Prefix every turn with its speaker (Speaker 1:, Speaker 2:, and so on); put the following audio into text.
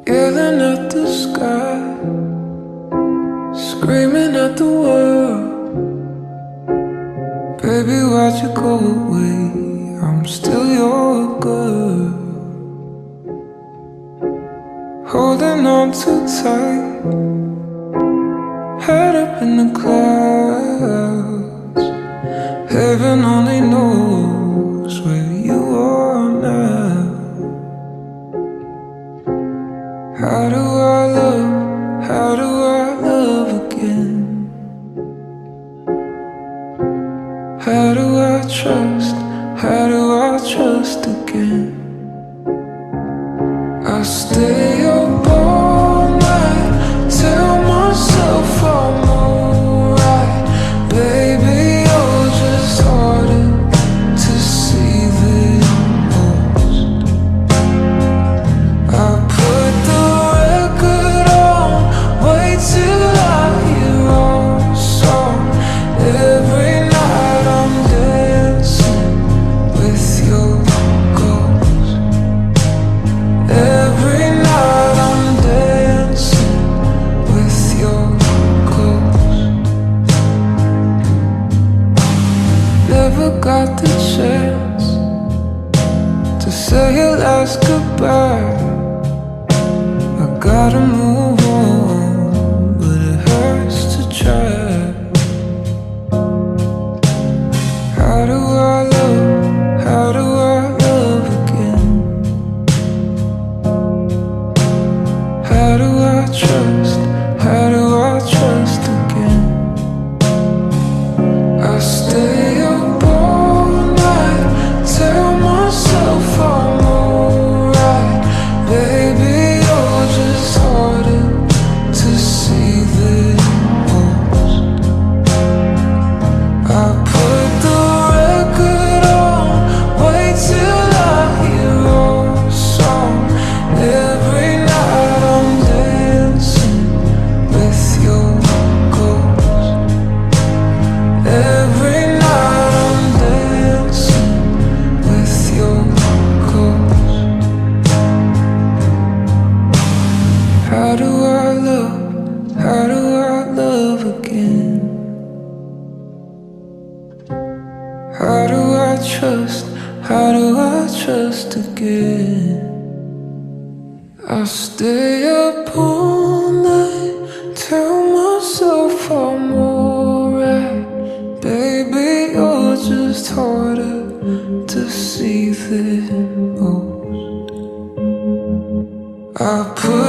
Speaker 1: Yelling at the sky, screaming at the world. Baby, why'd you go away? I'm still your girl. Holding on too tight, head up in the clouds. Heaven only knows where you are now. How do I love again? How do I trust again? I stay up all night, tell myself I'm alright. Baby, you're just harder to see than most. I put the record on, wait till I hear our song. Every night I'm dancing with your ghost. Every night I'm dancing with your ghost. Never got the chance to say your last goodbye. I gotta move on, but it hurts to try. How do I love again? How do I trust again? I stay up all night, tell myself I'm alright. Baby, you're just harder to see than most. I put the record on, wait till I hear our song. Every night I'm dancing with your ghost. Every night I'm dancing with your ghost. How do I love again? How do I trust again? I stay up all night, tell myself I'm alright. Baby, you're just harder to see than most. I put